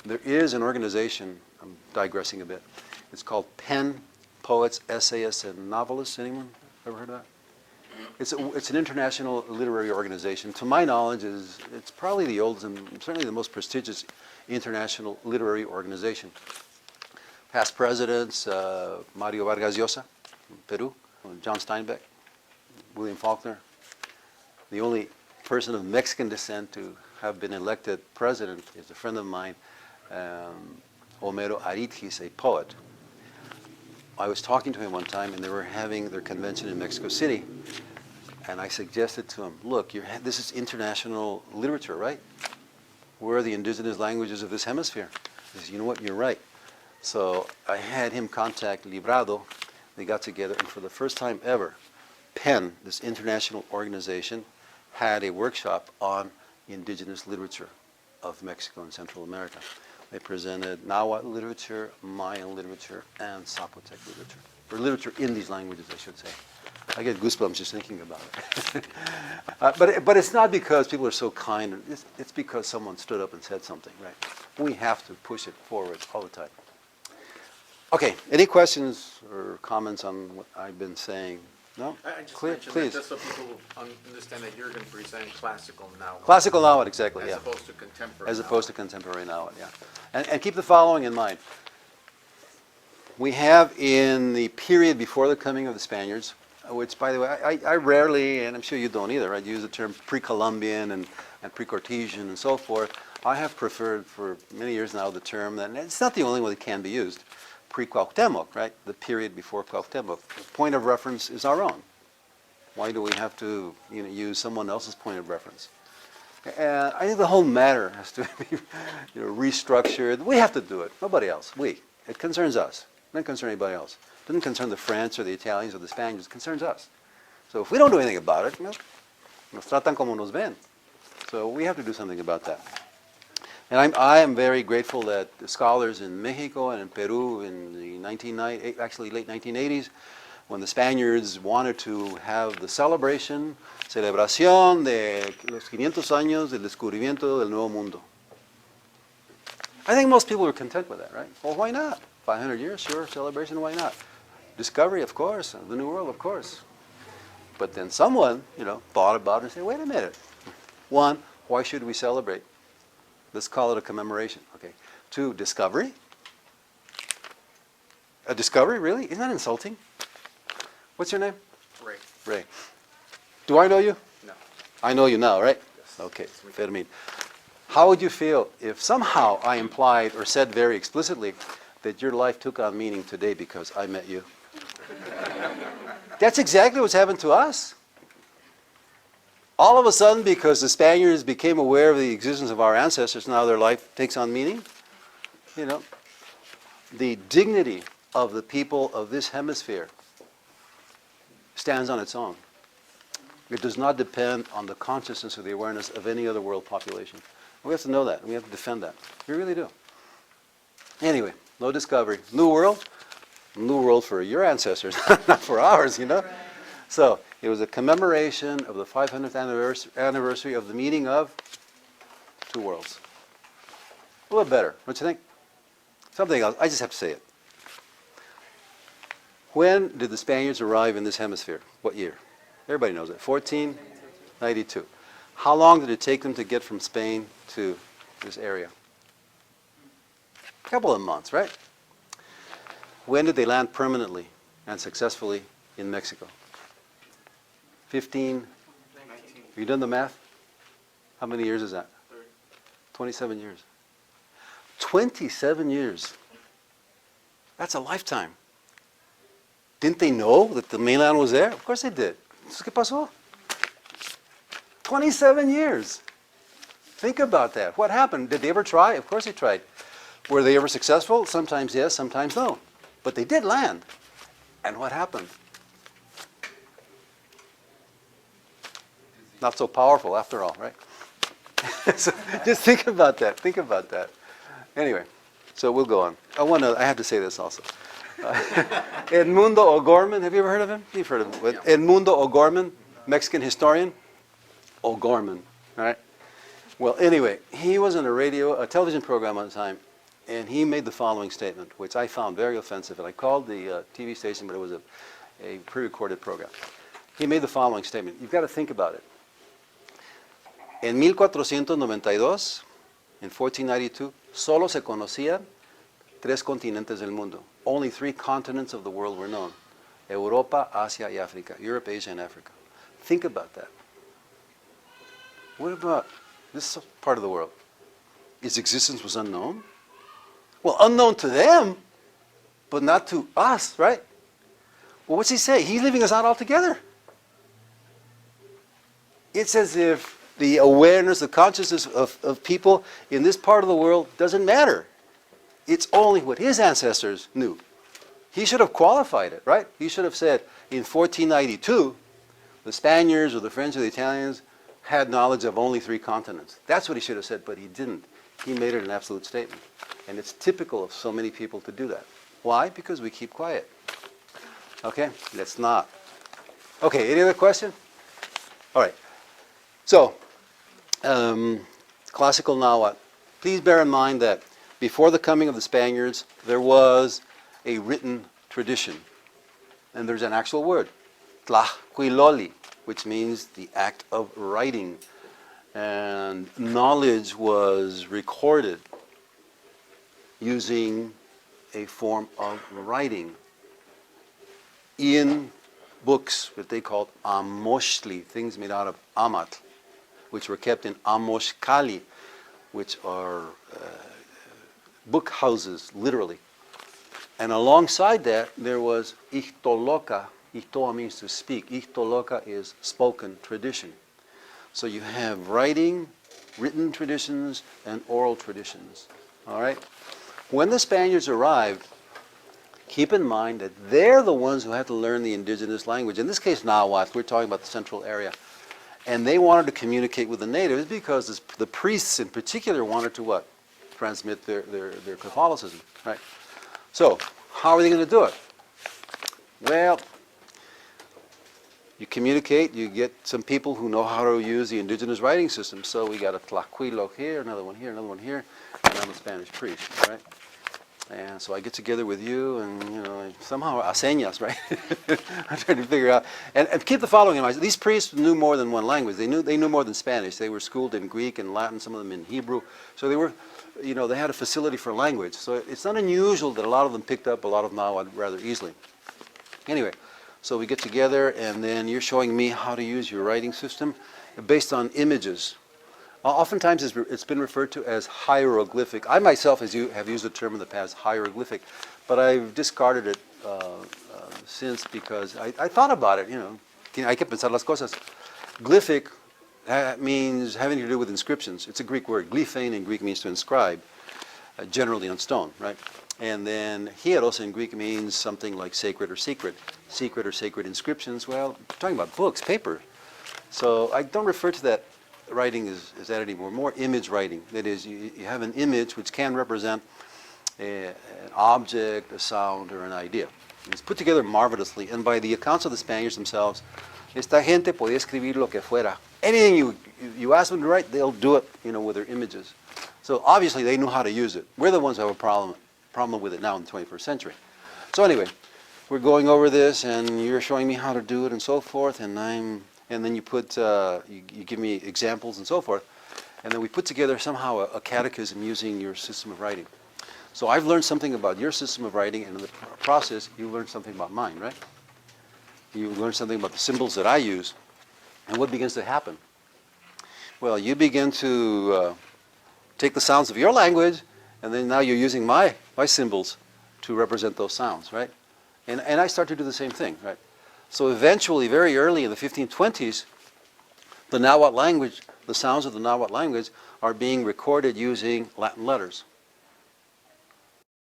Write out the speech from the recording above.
There is an organization, I'm digressing a bit, it's called Pen, Poets, Essayists, and Novelists. Anyone ever heard of that? It's an international literary organization. To my knowledge, it's probably the oldest and certainly the most prestigious international literary organization. Past presidents, Mario Vargas Llosa, from Peru, John Steinbeck, William Faulkner. The only person of Mexican descent to have been elected president is a friend of mine, Homero Aridgis, a poet. I was talking to him one time, and they were having their convention in Mexico City, and I suggested to him, look, this is international literature, right? Where are the indigenous languages of this hemisphere? He says, you know what, you're right. So I had him contact Librado. They got together, and for the first time ever, PEN, this international organization, had a workshop on indigenous literature of Mexico and Central America. They presented Nahuatl literature, Mayan literature, and Zapotec literature, or literature in these languages, I should say. I get goosebumps just thinking about it. But it's not because people are so kind. It's because someone stood up and said something, right? We have to push it forward all the time. Okay, any questions or comments on what I've been saying? No? I just Clear, mentioned please. that just so people understand that you're going to present classical Nahuatl. Classical Nahuatl, exactly, yeah. As opposed to contemporary As opposed to contemporary Nahuatl, yeah. And keep the following in mind. We have in the period before the coming of the Spaniards, which, by the way, I rarely, and I'm sure you don't either, right, use the term pre-Columbian and pre-Cartesian and so forth. I have preferred for many years now the term, and it's not the only one that can be used, pre-Cuauhtémoc, right, the period before Cuauhtémoc. The point of reference is our own. Why do we have to use someone else's point of reference? And I think the whole matter has to be restructured. We have to do it, nobody else, we. It concerns us, it doesn't concern anybody else. It doesn't concern the French or the Italians or the Spaniards, it concerns us. So if we don't do anything about it, nos tratan como nos ven. So we have to do something about that. And I am very grateful that the scholars in Mexico and in Peru in the actually late 1980s, when the Spaniards wanted to have the celebración de los 500 años del descubrimiento del Nuevo Mundo. I think most people were content with that, right? Well, why not? 500 years, sure, celebration, why not? Discovery, of course, the New World, of course. But then someone, thought about it and said, wait a minute. One, why should we celebrate? Let's call it a commemoration, okay? Two, discovery. A discovery, really? Isn't that insulting? What's your name? Ray. Ray. Do I know you? No. I know you now, right? Yes. Okay, Fermin. How would you feel if somehow I implied or said very explicitly that your life took on meaning today because I met you? That's exactly what's happened to us. All of a sudden, because the Spaniards became aware of the existence of our ancestors, now their life takes on meaning. The dignity of the people of this hemisphere stands on its own. It does not depend on the consciousness or the awareness of any other world population. We have to know that. We have to defend that. We really do. Anyway, no discovery. New world for your ancestors, not for ours, So it was a commemoration of the 500th anniversary of the meeting of two worlds. A little better, don't you think? Something else, I just have to say it. When did the Spaniards arrive in this hemisphere? What year? Everybody knows it. 1492. How long did it take them to get from Spain to this area? A couple of months, right? When did they land permanently and successfully in Mexico? 15? Have you done the math? How many years is that? 27 years. 27 years. That's a lifetime. Didn't they know that the mainland was there? Of course they did. ¿Qué pasó? 27 years. Think about that. What happened? Did they ever try? Of course they tried. Were they ever successful? Sometimes yes, sometimes no. But they did land. And what happened? Not so powerful after all, right? So just think about that. Think about that. Anyway, so we'll go on. I have to say this also. Edmundo O'Gorman, have you ever heard of him? You've heard of him. Yeah. Edmundo O'Gorman, Mexican historian. O'Gorman, all right? Well, anyway, he was on a television program one time, And he made the following statement, which I found very offensive. And I called the TV station, but it was a pre-recorded program. He made the following statement. You've got to think about it. En 1492, in 1492, solo se conocían tres continentes del mundo. Only three continents of the world were known. Europa, Asia, y Africa. Europe, Asia, and Africa. Think about that. What about this part of the world? Its existence was unknown? Well, unknown to them, but not to us, right? Well, what's he say? He's leaving us out altogether. It's as if the awareness, the consciousness of people in this part of the world doesn't matter. It's only what his ancestors knew. He should have qualified it, right? He should have said, in 1492, the Spaniards or the French or the Italians had knowledge of only three continents. That's what he should have said, but he didn't. He made it an absolute statement. And it's typical of so many people to do that. Why? Because we keep quiet. Okay? Let's not. Okay, any other question? All right. So, classical Nahuatl. Please bear in mind that before the coming of the Spaniards, there was a written tradition. And there's an actual word, tlacuiloli, which means the act of writing. And knowledge was recorded using a form of writing in books that they called amoshli, things made out of amatl, which were kept in amoshkali, which are book houses, literally. And alongside that, there was ichtoloka. Ichtoa means to speak. Ichtoloka is spoken tradition. So you have writing, written traditions, and oral traditions. All right? When the Spaniards arrived, keep in mind that they're the ones who had to learn the indigenous language. In this case, Nahuatl. We're talking about the central area. And they wanted to communicate with the natives because the priests in particular wanted to what? Transmit their Catholicism, right? So, how are they going to do it? Well, you communicate, you get some people who know how to use the indigenous writing system. So we got a tlacuilo here, another one here, another one here, and I'm a Spanish priest, right? And so I get together with you, and somehow señas, right? I'm trying to figure out, and keep the following in mind. These priests knew more than one language. They knew more than Spanish. They were schooled in Greek and Latin, some of them in Hebrew. So they were, they had a facility for language. So it's not unusual that a lot of them picked up a lot of Nahuatl rather easily. Anyway, so we get together, and then you're showing me how to use your writing system based on images. Oftentimes it's been referred to as hieroglyphic. I myself have used the term in the past, hieroglyphic, but I've discarded it since because I thought about it, Hay que pensar las cosas. Glyphic means having to do with inscriptions. It's a Greek word. Glyphein in Greek means to inscribe, generally on stone, right? And then hieros in Greek means something like sacred or secret. Secret or sacred inscriptions, well, we're talking about books, paper. So I don't refer to that writing as that anymore, more image writing. That is, you have an image which can represent an object, a sound, or an idea. It's put together marvelously, and by the accounts of the Spaniards themselves, esta gente podía escribir lo que fuera. Anything you ask them to write, they'll do it, with their images. So obviously they knew how to use it. We're the ones who have a problem with it now in the 21st century. So anyway, we're going over this, and you're showing me how to do it and so forth, and then you put, you give me examples and so forth, and then we put together somehow a catechism using your system of writing. So I've learned something about your system of writing, and in the process, you learned something about mine, right? You learn something about the symbols that I use, and what begins to happen? Well, you begin to take the sounds of your language, and then now you're using my symbols to represent those sounds, right? And I start to do the same thing, right? So eventually, very early in the 1520s, the Nahuatl language, the sounds of the Nahuatl language are being recorded using Latin letters.